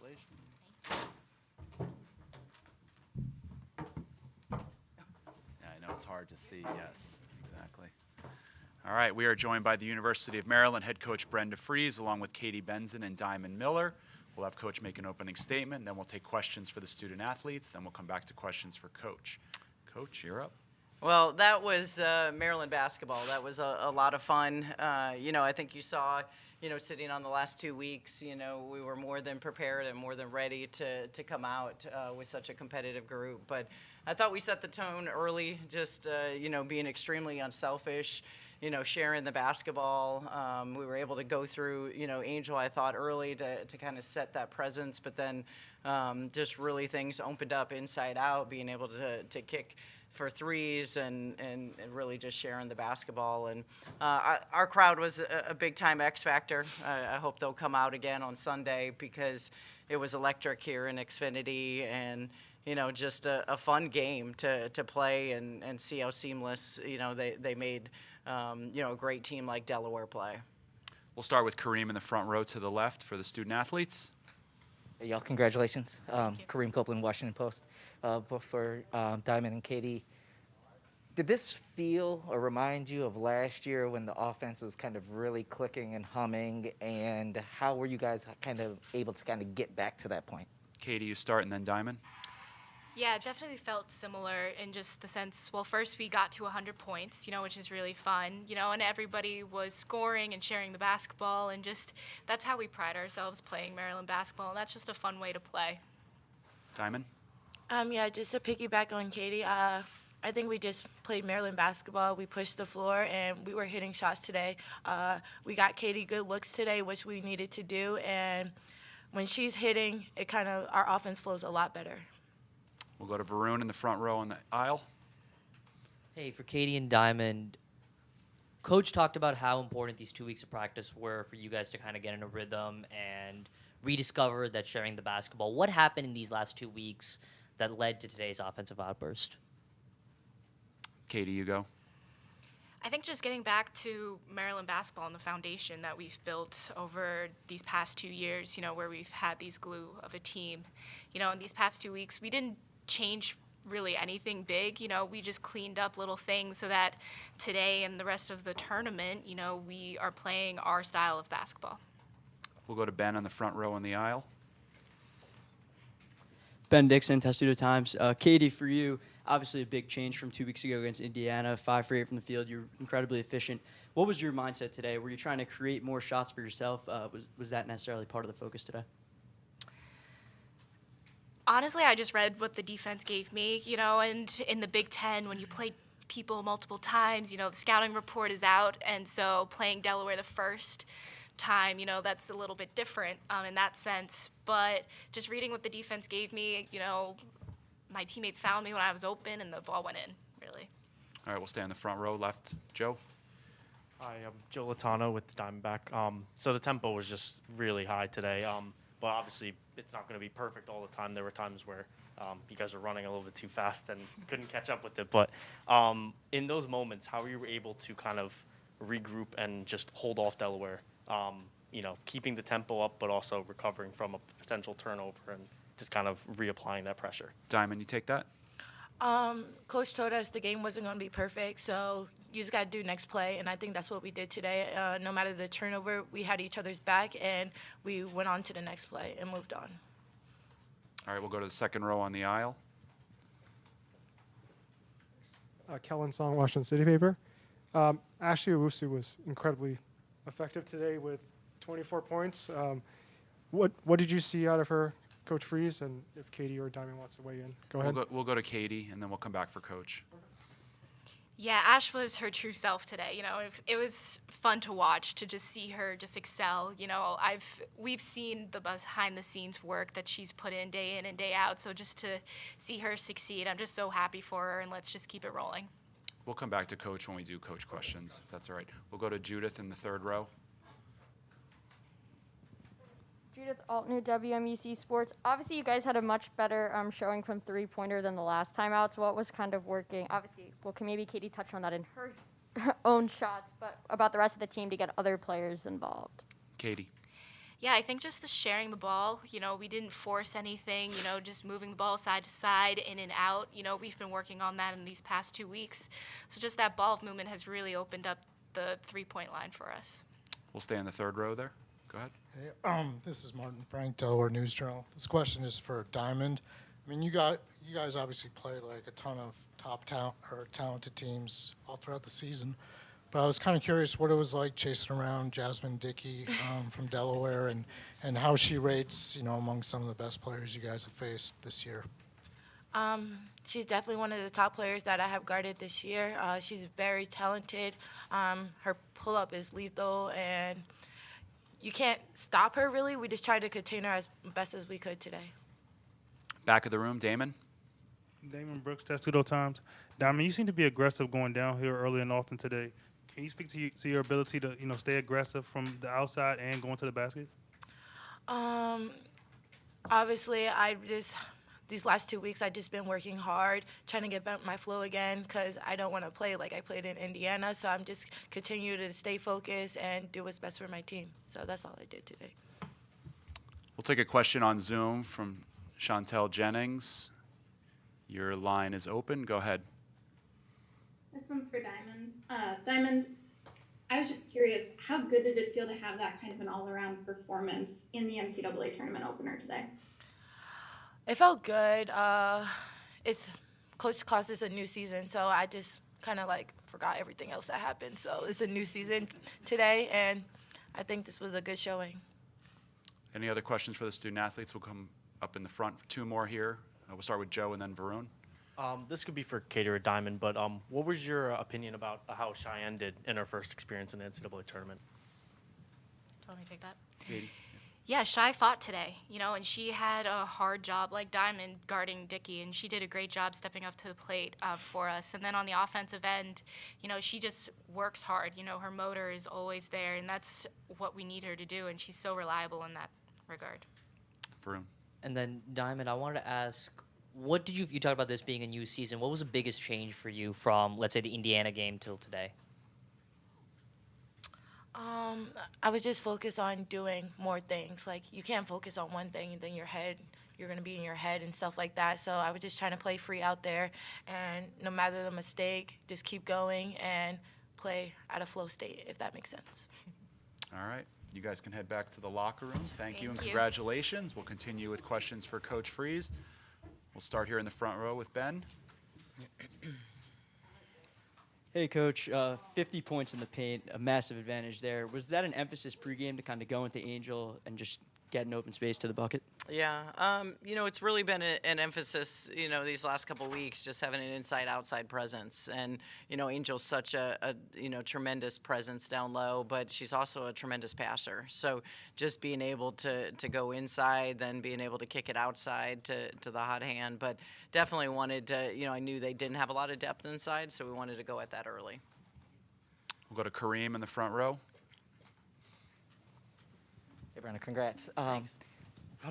Congratulations. Yeah, I know it's hard to see. Yes, exactly. All right, we are joined by the University of Maryland head coach Brenda Freeze, along with Katie Benson and Damon Miller. We'll have Coach make an opening statement, then we'll take questions for the student athletes, then we'll come back to questions for Coach. Coach, you're up. Well, that was Maryland basketball. That was a lot of fun. I think you saw, sitting on the last 2 weeks, we were more than prepared and more than ready to come out with such a competitive group. But I thought we set the tone early, just, being extremely unselfish, sharing the basketball. We were able to go through, Angel, I thought, early to kind of set that presence. But then just really things opened up inside out, being able to kick for threes and really just sharing the basketball. And our crowd was a big-time X factor. I hope they'll come out again on Sunday because it was electric here in Xfinity and, just a fun game to play and see how seamless, they made, a great team like Delaware play. We'll start with Kareem in the front row to the left for the student athletes. Hey, y'all, congratulations. Kareem Copeland, Washington Post. For Diamond and Katie, did this feel or remind you of last year when the offense was kind of really clicking and humming, and how were you guys kind of able to kind of get back to that point? Katie, you start, and then Diamond. Yeah, it definitely felt similar in just the sense, well, first we got to 100 points, which is really fun, and everybody was scoring and sharing the basketball, and just that's how we pride ourselves playing Maryland basketball, and that's just a fun way to play. Diamond? Yeah, just to piggyback on Katie, I think we just played Maryland basketball. We pushed the floor, and we were hitting shots today. We got Katie good looks today, which we needed to do, and when she's hitting, our offense flows a lot better. We'll go to Varun in the front row on the aisle. Hey, for Katie and Diamond, Coach talked about how important these 2 weeks of practice were for you guys to kind of get in a rhythm and rediscover that sharing the basketball. What happened in these last 2 weeks that led to today's offensive outburst? Katie, you go. I think just getting back to Maryland basketball and the foundation that we've built over these past 2 years, where we've had these glue of a team. In these past 2 weeks, we didn't change really anything big. We just cleaned up little things so that today and the rest of the tournament, we are playing our style of basketball. We'll go to Ben on the front row on the aisle. Ben Dixon, Testudo Times. Katie, for you, obviously a big change from 2 weeks ago against Indiana, 5 for 8 from the field. You're incredibly efficient. What was your mindset today? Were you trying to create more shots for yourself? Was that necessarily part of the focus today? Honestly, I just read what the defense gave me, and in the Big Ten, when you play people multiple times, the scouting report is out, and so playing Delaware the first time, that's a little bit different in that sense. But just reading what the defense gave me, my teammates found me when I was open, and the ball went in, really. All right, we'll stay on the front row left. Joe? Hi, I'm Joe Latano with the Diamondback. So the tempo was just really high today, but obviously it's not going to be perfect all the time. There were times where you guys were running a little bit too fast and couldn't catch up with it. But in those moments, how were you able to kind of regroup and just hold off Delaware, keeping the tempo up but also recovering from a potential turnover and just kind of reapplying that pressure? Diamond, you take that? Coach told us the game wasn't going to be perfect, so you just got to do next play, and I think that's what we did today. No matter the turnover, we had each other's back, and we went on to the next play and moved on. All right, we'll go to the second row on the aisle. Kellen Song, Washington City Paper. Ashley Owusu was incredibly effective today with 24 points. What did you see out of her, Coach Freeze? And if Katie or Diamond wants to weigh in, go ahead. We'll go to Katie, and then we'll come back for Coach. Yeah, Ash was her true self today. It was fun to watch, to just see her just excel. We've seen the behind-the-scenes work that she's put in and day out. So just to see her succeed, I'm just so happy for her, and let's just keep it rolling. We'll come back to Coach when we do Coach questions, if that's all right. We'll go to Judith in the third row. Judith Altner, WMUC Sports. Obviously, you guys had a much better showing from three-pointer than the last time out. So what was kind of working? Obviously, can maybe Katie touch on that in her own shots, but about the rest of the team to get other players involved? Katie. Yeah, I think just the sharing the ball, we didn't force anything, just moving the ball side to side, in and out. We've been working on that in these past 2 weeks. So just that ball movement has really opened up the 3-point line for us. We'll stay in the third row there. Go ahead. Hey, this is Martin Frank, Delaware News Journal. This question is for Diamond. I mean, you guys obviously played like a ton of talented teams all throughout the season. But I was kind of curious what it was like chasing around Jasmine Dickey from Delaware and how she rates, among some of the best players you guys have faced this year. She's definitely one of the top players that I have guarded this year. She's very talented. Her pull-up is lethal, and you can't stop her, really. We just tried to contain her as best as we could today. Back of the room, Damon. Damon Brooks, Testudo Times. Diamond, you seem to be aggressive going down here early and often today. Can you speak to your ability to, stay aggressive from the outside and going to the basket? Obviously, these last 2 weeks, I've just been working hard, trying to get back my flow again because I don't want to play like I played in Indiana. So I'm just continue to stay focused and do what's best for my team. So that's all I did today. We'll take a question on Zoom from Chantel Jennings. Your line is open. Go ahead. This one's for Diamond. Diamond, I was just curious, how good did it feel to have that kind of an all-around performance in the NCAA tournament opener today? It felt good. Coach calls this a new season, so I just kind of forgot everything else that happened. So it's a new season today, and I think this was a good showing. Any other questions for the student athletes? We'll come up in the front for two more here. We'll start with Joe and then Varun. This could be for Katie or Diamond, but what was your opinion about how Cheyenne did in her first experience in the NCAA tournament? Do you want me to take that? Katie. Yeah, Shy fought today, and she had a hard job like Diamond guarding Dickey, and she did a great job stepping up to the plate for us. And then on the offensive end, she just works hard. Her motor is always there, and that's what we need her to do, and she's so reliable in that regard. Varun. And then Diamond, I wanted to ask, what did you talked about this being a new season? What was the biggest change for you from, let's say, the Indiana game till today? I was just focused on doing more things. You can't focus on one thing and then you're going to be in your head and stuff like that. So I was just trying to play free out there, and no matter the mistake, just keep going and play at a flow state, if that makes sense. All right. You guys can head back to the locker room. Thank you and you. congratulations. We'll continue with questions for Coach Freeze. We'll start here in the front row with Ben. Hey, Coach, 50 points in the paint, a massive advantage there. Was that an emphasis pregame to kind of go into Angel and just get an open space to the bucket? Yeah, it's really been an emphasis, these last couple of weeks, just having an inside-outside presence. And, Angel's such a tremendous presence down low, but she's also a tremendous passer. So just being able to go inside, then being able to kick it outside to the hot hand. But definitely wanted to, I knew they didn't have a lot of depth inside, so we wanted to go at that early. We'll go to Kareem in the front row. Hey, Brenda, congrats. Thanks. How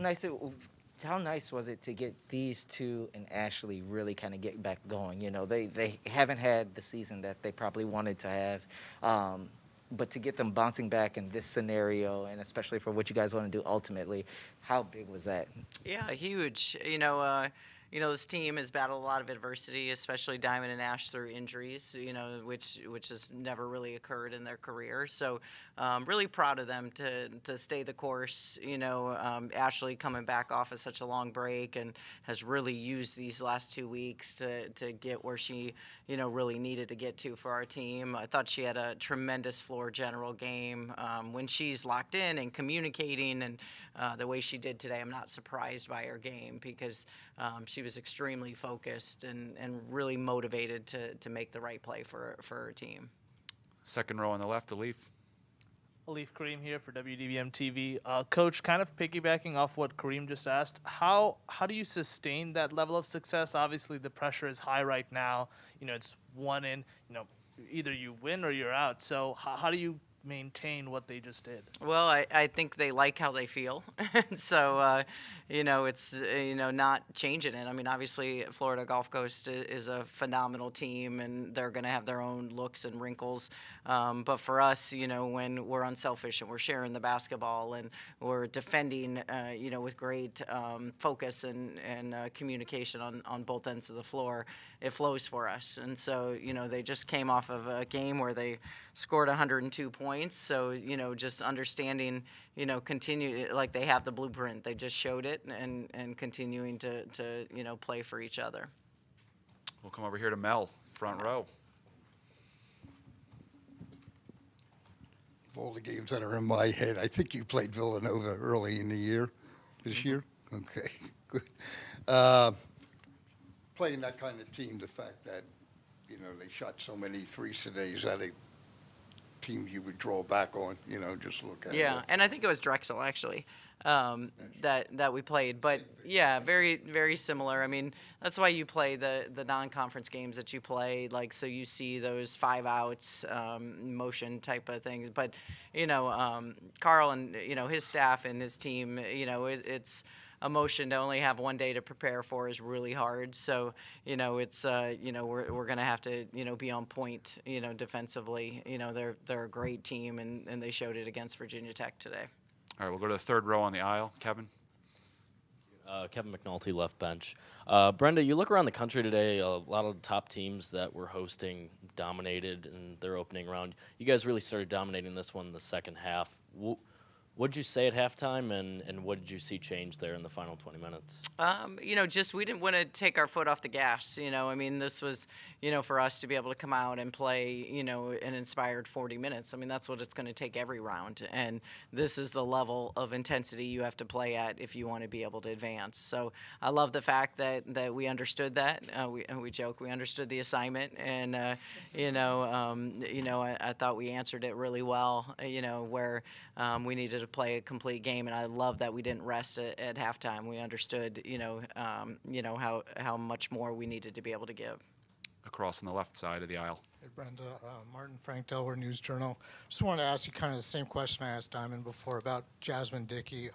nice was it to get these two and Ashley really kind of get back going? They haven't had the season that they probably wanted to have, but to get them bouncing back in this scenario, and especially for what you guys want to do ultimately, how big was that? Yeah, huge. This team has battled a lot of adversity, especially Diamond and Ash through injuries, which has never really occurred in their career. So really proud of them to stay the course. Ashley coming back off of such a long break and has really used these last 2 weeks to get where she, really needed to get to for our team. I thought she had a tremendous floor general game. When she's locked in and communicating and the way she did today, I'm not surprised by her game because she was extremely focused and really motivated to make the right play for her team. Second row on the left, Alif. Alif Kareem here for WDBM TV. Coach, kind of piggybacking off what Kareem just asked, how do you sustain that level of success? Obviously, the pressure is high right now. It's one in, either you win or you're out. So how do you maintain what they just did? Well, I think they like how they feel. So, it's, not changing it. I mean, obviously, Florida Gulf Coast is a phenomenal team, and they're going to have their own looks and wrinkles. But for us, when we're unselfish and we're sharing the basketball and we're defending, with great focus and communication on both ends of the floor, it flows for us. And so, they just came off of a game where they scored 102 points. So, just understanding, continue, like they have the blueprint. They just showed it and continuing to play for each other. We'll come over here to Mel, front row. Of all the games that are in my head, I think you played Villanova early in the year, this year? Okay, good. Playing that kind of team, the fact that, they shot so many threes today, is that a team you would draw back on, just look at it? Yeah, and I think it was Drexel, actually, that we played. But, yeah, very, very similar. I mean, that's why you play the non-conference games that you play, like, so you see those 5 outs, motion type of things. But, Carl and, his staff and his team, it's a motion to only have one day to prepare for is really hard. So, it's, we're going to have to, be on point, defensively. They're a great team, and they showed it against Virginia Tech today. All right, we'll go to the third row on the aisle. Kevin? Kevin Mcnulty, left bench. Brenda, you look around the country today, a lot of the top teams that were hosting dominated in their opening round. You guys really started dominating this one in the second half. What did you say at halftime, and what did you see change there in the final 20 minutes? Just we didn't want to take our foot off the gas. I mean, this was, for us to be able to come out and play, an inspired 40 minutes. I mean, that's what it's going to take every round. And this is the level of intensity you have to play at if you want to be able to advance. So I love the fact that we understood that. We joke, we understood the assignment. And, I thought we answered it really well, where we needed to play a complete game, and I love that we didn't rest at halftime. We understood, how much more we needed to be able to give. Across on the left side of the aisle. Hey, Brenda, Martin Frank, Delaware News Journal. Just wanted to ask you kind of the same question I asked Diamond before about Jasmine Dickey.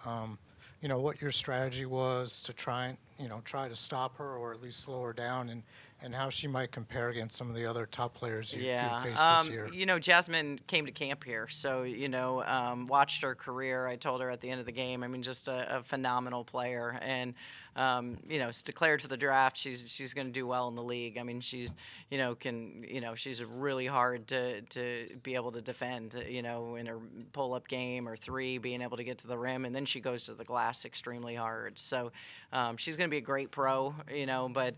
What your strategy was to try to stop her or at least slow her down, and how she might compare against some of the other top players you faced this year. Jasmine came to camp here, so, watched her career. I told her at the end of the game, I mean, just a phenomenal player. And, it's declared for the draft. She's going to do well in the league. I mean, she's really hard to be able to defend, in her pull-up game or three, being able to get to the rim. And then she goes to the glass extremely hard. So she's going to be a great pro, but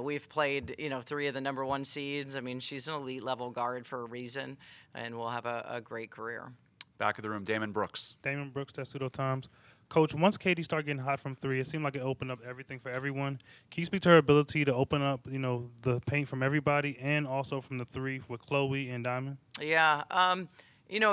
we've played, 3 of the number 1 seeds. I mean, she's an elite level guard for a reason, and will have a great career. Back of the room, Damon Brooks. Damon Brooks, Testudo Times. Coach, once Katie started getting hot from 3, it seemed like it opened up everything for everyone. Can you speak to her ability to open up, the paint from everybody and also from the 3 with Chloe and Diamond? Yeah.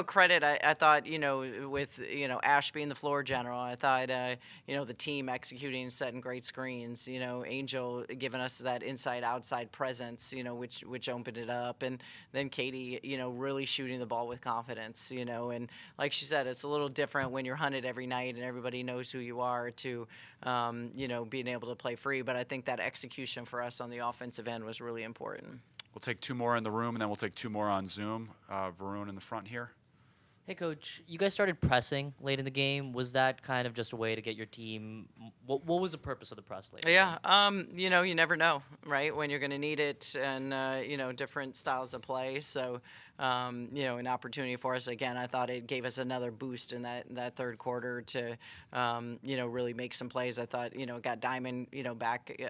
Credit, I thought, with, Ash being the floor general, I thought, the team executing and setting great screens, Angel giving us that inside-outside presence, which opened it up. And then Katie, really shooting the ball with confidence, and like she said, it's a little different when you're hunted every night and everybody knows who you are to, being able to play free. But I think that execution for us on the offensive end was really important. We'll take 2 more in the room, and then we'll take 2 more on Zoom. Varun in the front here. Hey, Coach, you guys started pressing late in the game. Was that kind of just a way to get your team? What was the purpose of the press late? Yeah, you never know, right, when you're going to need it, and, different styles of play. So, an opportunity for us. Again, I thought it gave us another boost in that third quarter to, really make some plays. I thought, it got Diamond, back,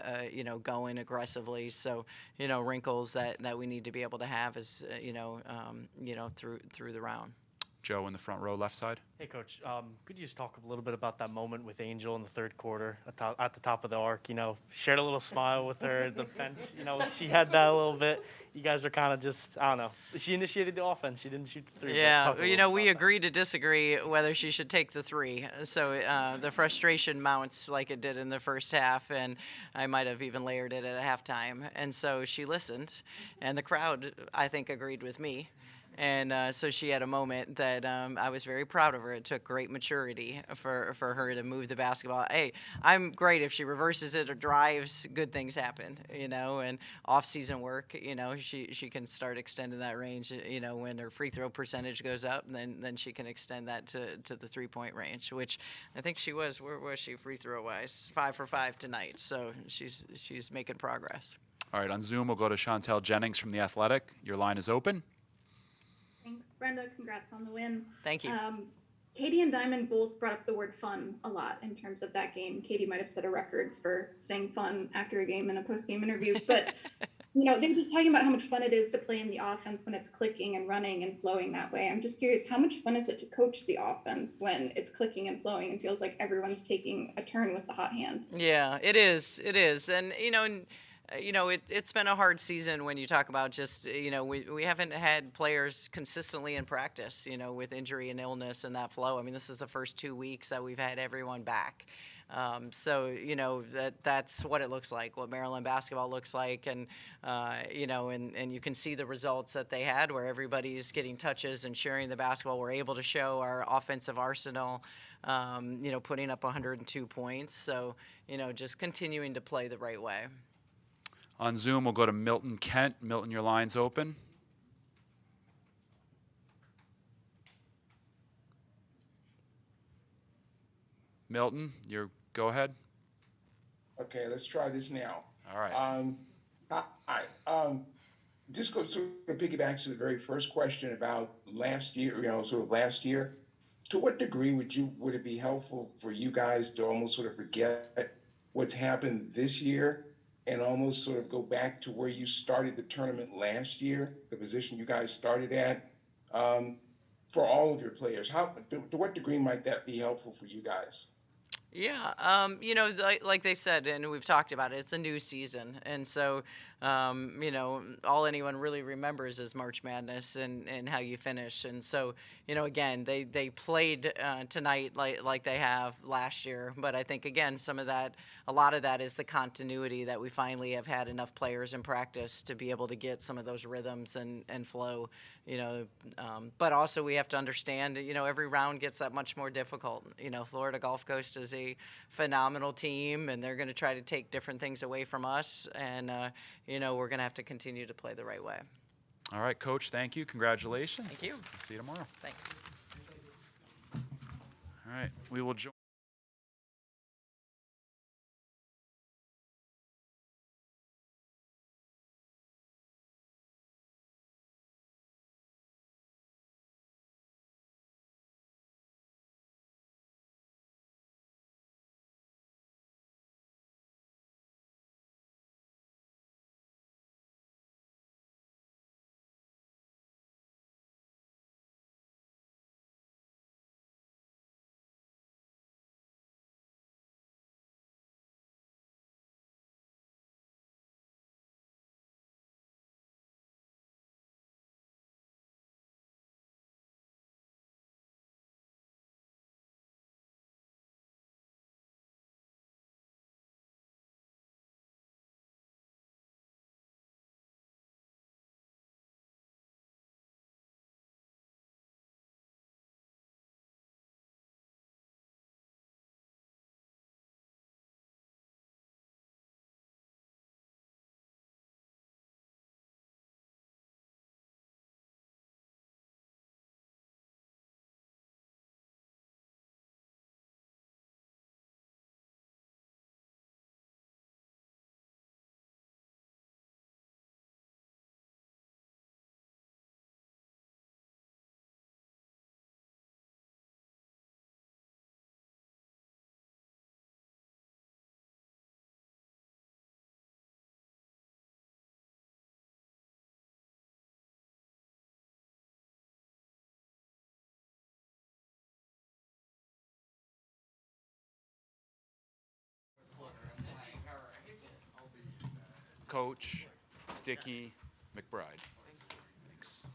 going aggressively. So, wrinkles that we need to be able to have as, through the round. Joe in the front row, left side. Hey, Coach, could you just talk a little bit about that moment with Angel in the third quarter at the top of the arc? Shared a little smile with her at the bench. She had that a little bit. You guys were kind of just, I don't know. She initiated the offense. She didn't shoot the 3. Yeah, we agreed to disagree whether she should take the 3. So the frustration mounts like it did in the first half, and I might have even layered it at halftime. And so she listened, and the crowd, I think, agreed with me. And so she had a moment that I was very proud of her. It took great maturity for her to move the basketball. Hey, I'm great if she reverses it or drives, good things happen, and off-season work, she can start extending that range, when her free throw percentage goes up, then she can extend that to the three-point range, which I think she was. Where was she free throw-wise? 5 for 5 tonight, so she's making progress. All right, on Zoom, we'll go to Chantel Jennings from The Athletic. Your line is open. Thanks, Brenda. Congrats on the win. Thank you. Katie and Diamond both brought up the word fun a lot in terms of that game. Katie might have set a record for saying fun after a game in a post-game interview, but they were just talking about how much fun it is to play in the offense when it's clicking and running and flowing that way. I'm just curious, how much fun is it to coach the offense when it's clicking and flowing and feels like everyone's taking a turn with the hot hand? Yeah, it is. It is. And, it's been a hard season when you talk about just, we haven't had players consistently in practice, with injury and illness and that flow. I mean, this is the first 2 weeks that we've had everyone back. So, that's what it looks like, what Maryland basketball looks like. And, and you can see the results that they had where everybody's getting touches and sharing the basketball. We're able to show our offensive arsenal, putting up 102 points. So, just continuing to play the right way. On Zoom, we'll go to Milton Kent. Milton, your line's open. Milton, go ahead. Okay, let's try this now. All right. Hi. Just go sort of piggybacks to the very first question about last year, last year. To what degree would it be helpful for you guys to almost sort of forget what's happened this year and almost sort of go back to where you started the tournament last year, the position you guys started at, for all of your players? To what degree might that be helpful for you guys? Yeah, like they said, and we've talked about it, it's a new season. And so, all anyone really remembers is March Madness and how you finish. And so, again, they played tonight like they have last year. But I think, again, a lot of that is the continuity that we finally have had enough players in practice to be able to get some of those rhythms and flow, But also we have to understand, every round gets that much more difficult. Florida Gulf Coast is a phenomenal team, and they're going to try to take different things away from us. And, we're going to have to continue to play the right way. All right, Coach, thank you. Congratulations. Thank you. We'll see you tomorrow. Thanks. All right, we will join. Coach Dickie McBride. Thanks.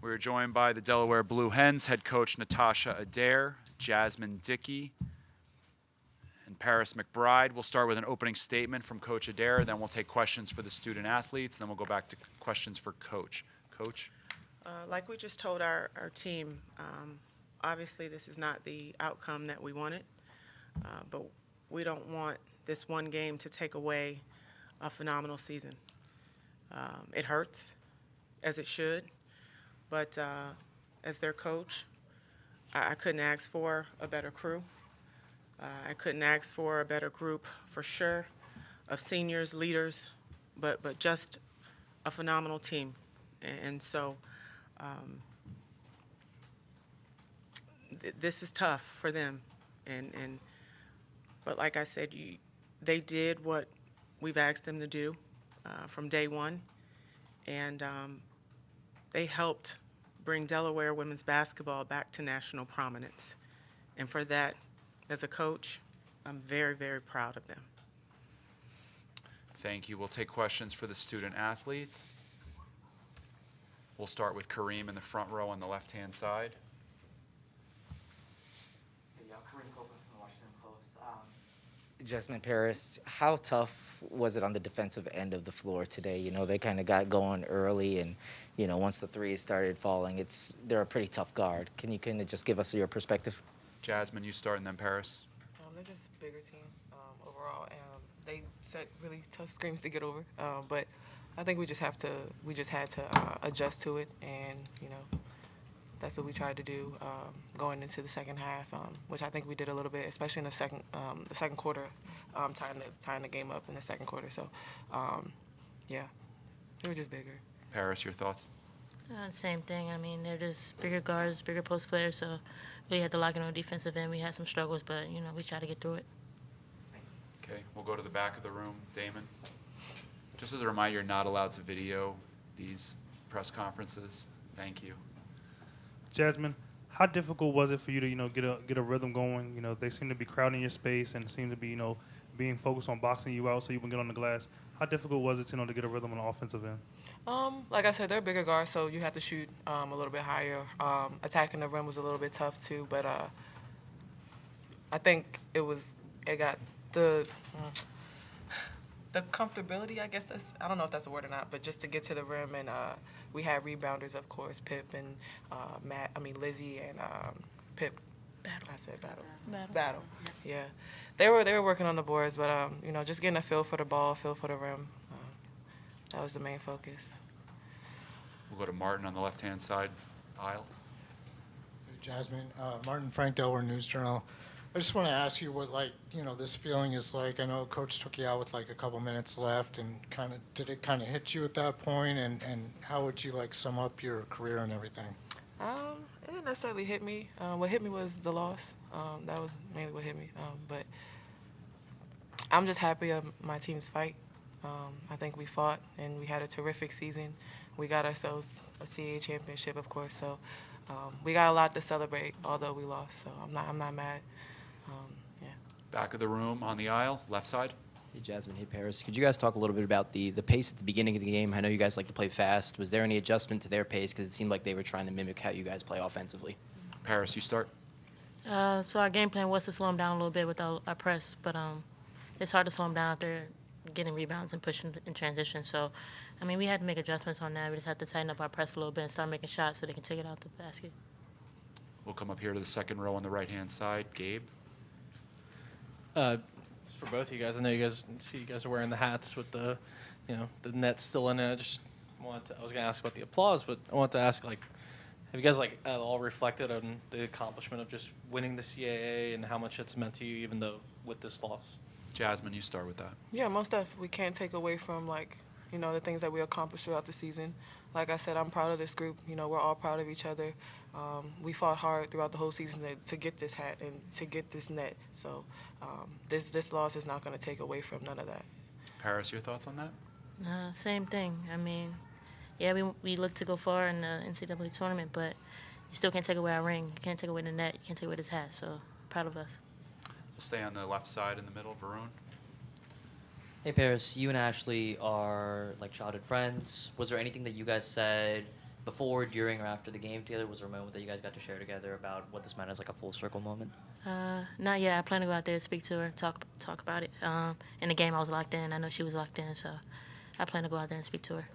We're joined by the Delaware Blue Hens head coach Natasha Adair, Jasmine Dickey, and Paris McBride. We'll start with an opening statement from Coach Adair, then we'll take questions for the student athletes, then we'll go back to questions for Coach. Coach? Like we just told our team, obviously this is not the outcome that we wanted, but we don't want this one game to take away a phenomenal season. It hurts, as it should, but as their coach, I couldn't ask for a better crew. I couldn't ask for a better group, for sure, of seniors, leaders, but just a phenomenal team. And so this is tough for them. But like I said, they did what we've asked them to do from day one. And they helped bring Delaware women's basketball back to national prominence. And for that, as a coach, I'm very, very proud of them. Thank you. We'll take questions for the student athletes. We'll start with Kareem in the front row on the left-hand side. Kareem Copeland from the Washington Post. Jasmine Paris, how tough was it on the defensive end of the floor today? You know, they kind of got going early, and, you know, once the threes started falling, they're a pretty tough guard. Can you kind of just give us your perspective? Jasmine, you start, and then Paris. They're just a bigger team overall. They set really tough screens to get over, but I think we just had to adjust to it, and you know, that's what we tried to do going into the second half, which I think we did a little bit, especially in the second quarter, tying the game up in the second quarter. So, yeah, they were just bigger. Paris, your thoughts? Same thing. I mean, they're just bigger guards, bigger post players, so we had to lock in on the defensive end. We had some struggles, but, you know, we tried to get through it. Okay, we'll go to the back of the room. Damon? Just as a reminder, you're not allowed to video these press conferences. Thank you. Jasmine, how difficult was it for you to, you know, get a rhythm going? You know, they seem to be crowding your space and seem to be, you know, being focused on boxing you out so you can get on the glass. How difficult was it, you know, to get a rhythm on the offensive end? Like I said, they're bigger guards, so you have to shoot a little bit higher. Attacking the rim was a little bit tough too, but I think it got the comfortability, I guess I don't know if that's a word or not, but just to get to the rim, and we had rebounders, of course, Pip and Lizzie and Pip. Battle. I said Battle. Yeah, they were working on the boards, but you know, just getting a feel for the ball, feel for the rim. That was the main focus. We'll go to Martin on the left-hand side aisle. Hey, Jasmine, Martin Frank, Delaware News Journal. I just want to ask you what, like, you know, this feeling is like. I know Coach took you out with like a couple minutes left, and did it kind of hit you at that point? And how would you like sum up your career and everything? It didn't necessarily hit me. What hit me was the loss. That was mainly what hit me. But I'm just happy of my team's fight. I think we fought, and we had a terrific season. We got ourselves a CAA championship, of course. So we got a lot to celebrate, although we lost. So I'm not mad. Yeah. Back of the room on the aisle, left side. Hey, Jasmine. Hey, Paris. Could you guys talk a little bit about the pace at the beginning of the game? I know you guys like to play fast. Was there any adjustment to their pace? Because it seemed like they were trying to mimic how you guys play offensively. Paris, you start. So our game plan was to slow them down a little bit with our press, but it's hard to slow them down if they're getting rebounds and pushing in transition. So, I mean, we had to make adjustments on that. We just had to tighten up our press a little bit and start making shots so they can take it out the basket. We'll come up here to the second row on the right-hand side. Gabe? For both of you guys, I know you guys are wearing the hats with the, you know, the net still in it. I was going to ask about the applause, but I wanted to ask, like, have you guys, like, at all reflected on the accomplishment of just winning the CAA and how much it's meant to you, even though with this loss? Jasmine, you start with that. Yeah, most of we can't take away from, like, you know, the things that we accomplished throughout the season. Like I said, I'm proud of this group. You know, we're all proud of each other. We fought hard throughout the whole season to get this hat and to get this net. So this loss is not going to take away from none of that. Paris, your thoughts on that? Same thing. I mean, yeah, we look to go far in the NCAA tournament, but you still can't take away our ring. You can't take away the net. You can't take away this hat. So proud of us. We'll stay on the left side in the middle. Varun? Hey, Paris, you and Ashley are like childhood friends. Was there anything that you guys said before, during, or after the game together? Was there a moment that you guys got to share together about what this meant as like a full circle moment? Not yet. I plan to go out there, speak to her, talk about it. In the game, I was locked in. I know she was locked in, so I plan to go out there and speak to her.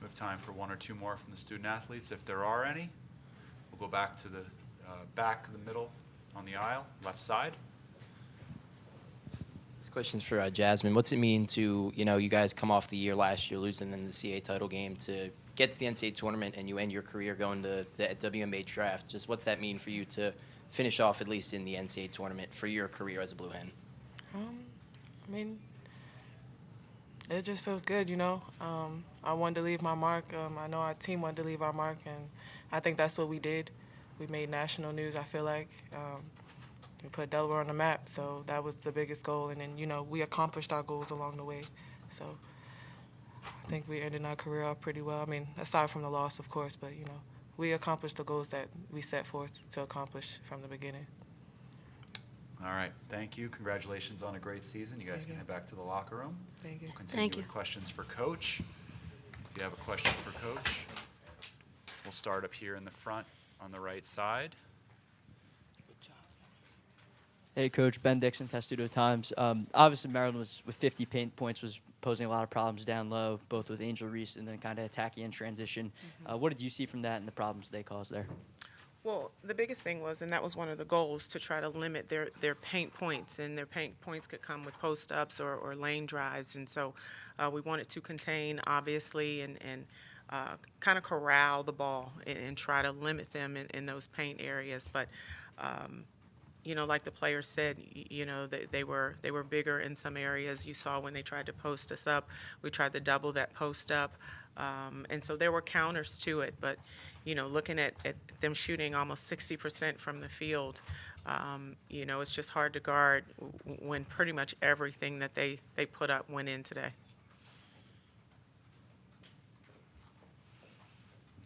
We have time for one or two more from the student athletes, if there are any. We'll go back to the back of the middle on the aisle, left side. This question's for Jasmine. What's it mean to, you guys come off the year last year losing in the CAA title game to get to the NCAA tournament and you end your career going to the WMA draft? Just what's that mean for you to finish off at least in the NCAA tournament for your career as a Blue Hen? I mean, it just feels good, I wanted to leave my mark. I know our team wanted to leave our mark, and I think that's what we did. We made national news, I feel like. We put Delaware on the map, so that was the biggest goal. And then, we accomplished our goals along the way. So I think we ended our career off pretty well. I mean, aside from the loss, of course, but, we accomplished the goals that we set forth to accomplish from the beginning. All right, thank you. Congratulations on a great season. You guys can head back to the locker room. Thank you. We'll continue with questions for Coach. If you have a question for Coach, we'll start up here in the front on the right side. Hey, Coach. Ben Dixon, Testudo Times. Obviously, Maryland was with 50 paint points was posing a lot of problems down low, both with Angel Reese and then kind of attacking in transition. What did you see from that and the problems they caused there? Well, the biggest thing was, and that was one of the goals, to try to limit their paint points, and their paint points could come with post-ups or lane drives, and so we wanted to contain, obviously, and kind of corral the ball and try to limit them in those paint areas. But like the players said, they were bigger in some areas. You saw when they tried to post us up, we tried to double that post up, and so there were counters to it. But looking at them shooting almost 60% from the field, it's just hard to guard when pretty much everything that they put up went in today.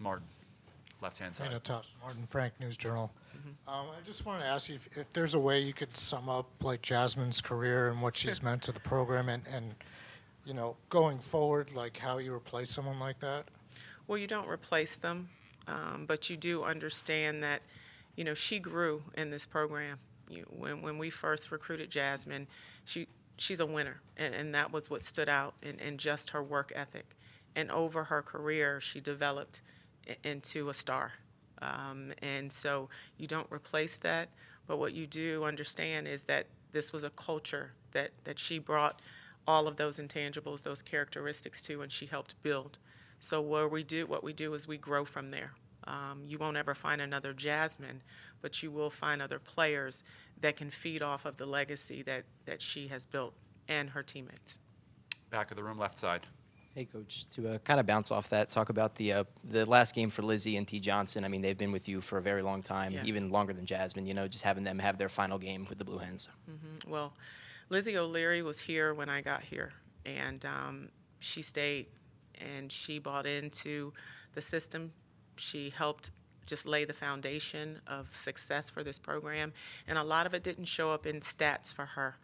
Martin, left-hand side. Hey, Natasha. Martin Frank, News Journal. I just wanted to ask you if there's a way you could sum up like Jasmine's career and what she's meant to the program and going forward, like how you replace someone like that. Well, you don't replace them, but you do understand that, she grew in this program. When we first recruited Jasmine, she's a winner, and that was what stood out in just her work ethic. And over her career, she developed into a star. And so you don't replace that, but what you do understand is that this was a culture that she brought all of those intangibles, those characteristics to, and she helped build. So what we do is we grow from there. You won't ever find another Jasmine, but you will find other players that can feed off of the legacy that she has built and her teammates. Back of the room, left side. Hey, Coach, to kind of bounce off that, talk about the last game for Lizzie and T. Johnson. I mean, they've been with you for a very long time, Yes. even longer than Jasmine, just having them have their final game with the Blue Hens. Mm-hmm. Well, Lizzie O'Leary was here when I got here, and she stayed, and she bought into the system. She helped just lay the foundation of success for this program, and a lot of it didn't show up in stats for her,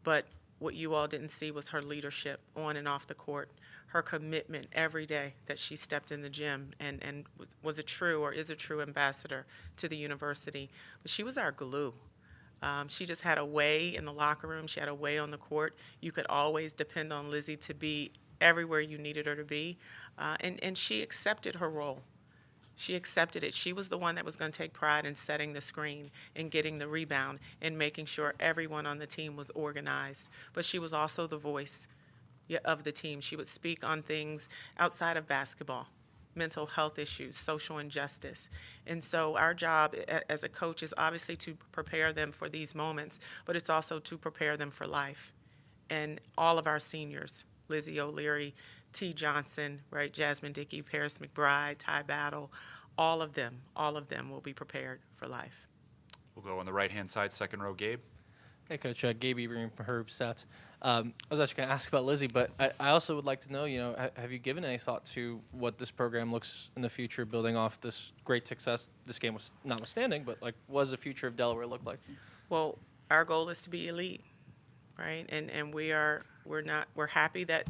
but what you all didn't see was her leadership on and off the court, her commitment every day that she stepped in the gym and was a true or is a true ambassador to the university. But she was our glue. She just had a way in the locker room. She had a way on the court. You could always depend on Lizzie to be everywhere you needed her to be. And she accepted her role. She accepted it. She was the one that was going to take pride in setting the screen and getting the rebound and making sure everyone on the team was organized. But she was also the voice of the team. She would speak on things outside of basketball, mental health issues, social injustice. And so our job as a coach is obviously to prepare them for these moments, but it's also to prepare them for life. And all of our seniors, Lizzie O'Leary, T. Johnson, right, Jasmine Dickey, Paris McBride, Ty Battle, all of them will be prepared for life. We'll go on the right-hand side, second row, Gabe. Hey, Coach. Gabe Ibrahim from Herb Stats. I was actually going to ask about Lizzie, but I also would like to know, have you given any thought to what this program looks in the future, building off this great success, this game was notwithstanding, but what does the future of Delaware look like? Well, our goal is to be elite, right? And we're happy that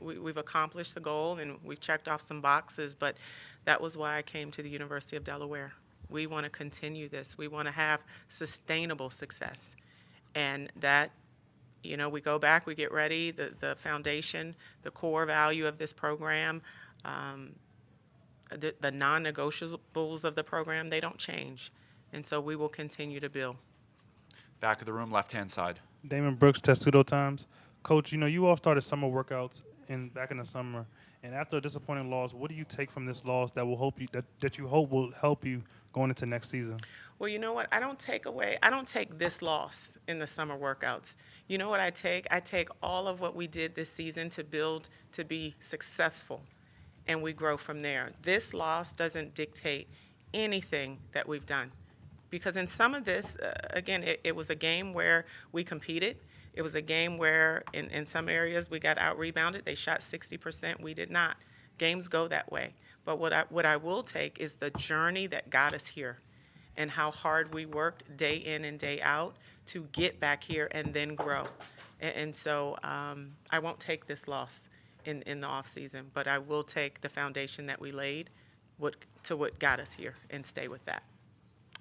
we've accomplished the goal and we've checked off some boxes, but that was why I came to the University of Delaware. We want to continue this. We want to have sustainable success. And that, you know, we go back, we get ready, the foundation, the core value of this program, the non-negotiables of the program, they don't change. And so we will continue to build. Back of the room, left-hand side. Damon Brooks, Testudo Times. Coach, you know, you all started summer workouts back in the summer, and after a disappointing loss, what do you take from this loss that will help you that you hope will help you going into next season? Well, you know what? I don't take this loss in the summer workouts. You know what I take? I take all of what we did this season to build to be successful, and we grow from there. This loss doesn't dictate anything that we've done, because in some of this, again, it was a game where we competed. It was a game where in some areas we got out-rebounded. They shot 60%. We did not. Games go that way. But what I will take is the journey that got us here and how hard we worked day in and day out to get back here and then grow. And so I won't take this loss in the offseason, but I will take the foundation that we laid to what got us here and stay with that.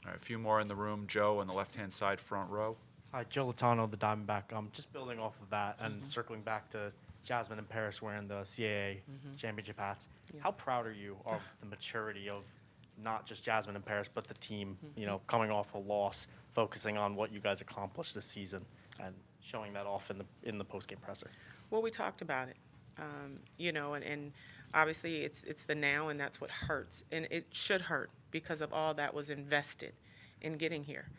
All right, a few more in the room. Joe on the left-hand side, front row. Hi, Joe Latano, the Diamondback. Just building off of that and circling back to Jasmine and Paris wearing the CAA championship hats. Yes. How proud are you of the maturity of not just Jasmine and Paris, but the team, you know, coming off a loss, focusing on what you guys accomplished this season and showing that off in the post-game presser? Well, we talked about it, you know, and obviously it's the now, and that's what hurts. And it should hurt because of all that was invested in getting here.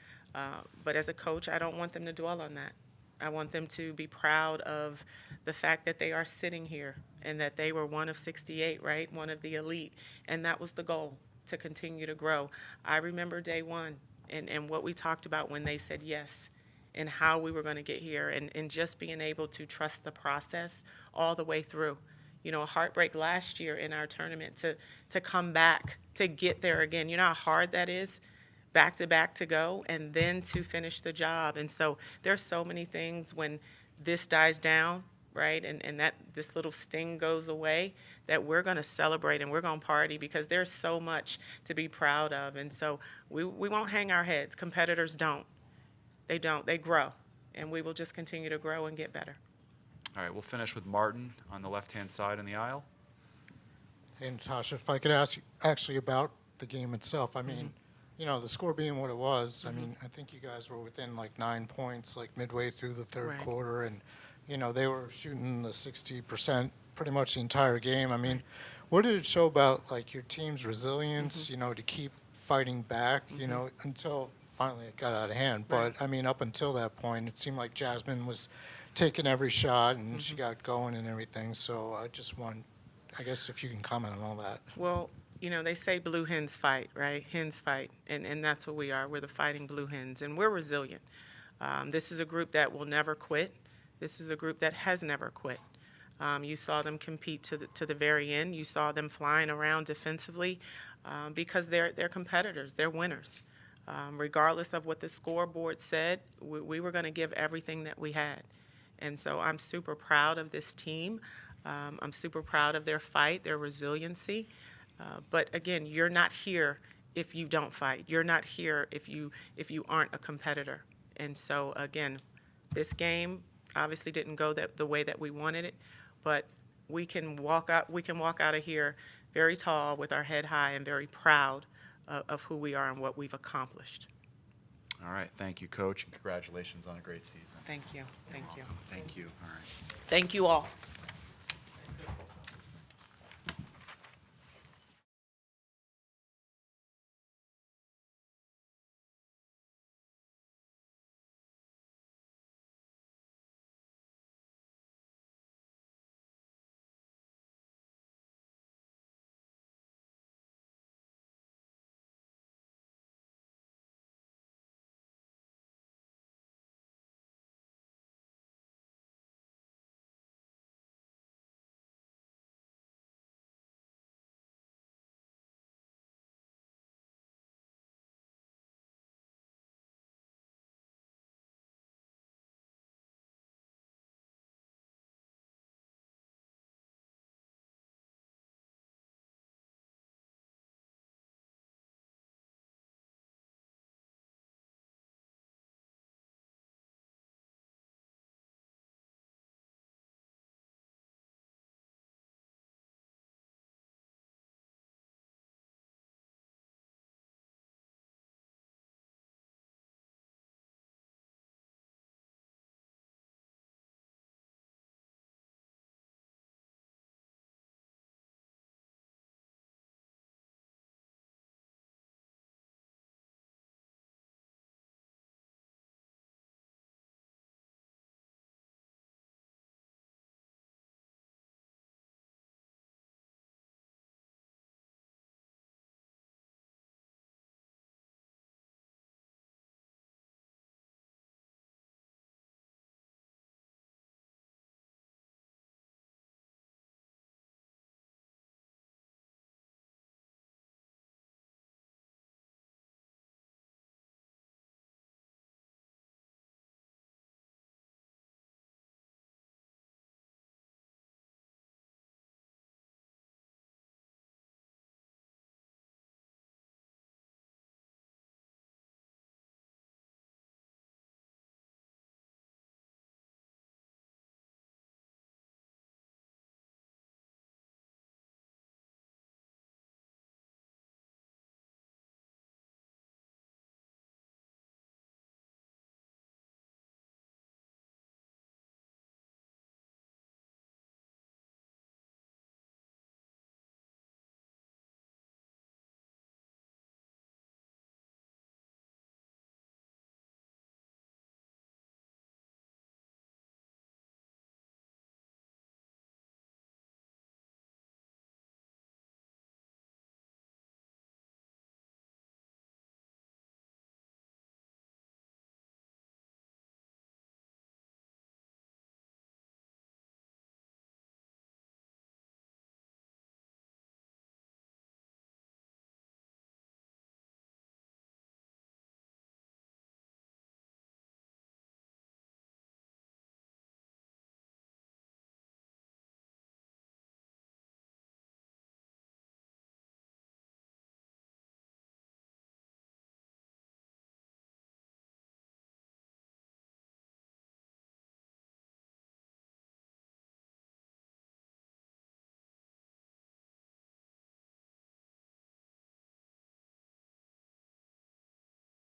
But as a coach, I don't want them to dwell on that. I want them to be proud of the fact that they are sitting here and that they were one of 68, right? One of the elite. And that was the goal, to continue to grow. I remember day one and what we talked about when they said yes and how we were going to get here and just being able to trust the process all the way through. You know, a heartbreak last year in our tournament to come back, to get there again. You know how hard that is? Back to go and then to finish the job. And so there's so many things when this dies down, right, and that this little sting goes away, that we're going to celebrate and we're going to party because there's so much to be proud of. And so we won't hang our heads. Competitors don't. They don't. They grow. And we will just continue to grow and get better. All right, we'll finish with Martin on the left-hand side in the aisle. Hey, Natasha, if I could ask you actually about the game itself. I mean, you know, the score being what it was, I mean, I think you guys were within like 9 points, like midway through the third quarter, and, you know, they were shooting the 60% pretty much the entire game. I mean, what did it show about, like, your team's resilience, you know, to keep fighting back, you know, until finally it got out of hand? But, I mean, up until that point, it seemed like Jasmine was taking every shot, and she got going and everything. So I just want, I guess, if you can comment on all that. Well, you know, they say blue hens fight, right? Hens fight, and that's what we are. We're the fighting blue hens, and we're resilient. This is a group that will never quit. This is a group that has never quit. You saw them compete to the very end. You saw them flying around defensively because they're competitors. They're winners. Regardless of what the scoreboard said, we were going to give everything that we had. And so I'm super proud of this team. I'm super proud of their fight, their resiliency. But again, you're not here if you don't fight. You're not here if you aren't a competitor. And so again, this game obviously didn't go the way that we wanted it, but we can walk out of here very tall with our head high and very proud of who we are and what we've accomplished. All right, thank you, Coach, and congratulations on a great season. Thank you. Thank you. Thank you. All right. Thank you all.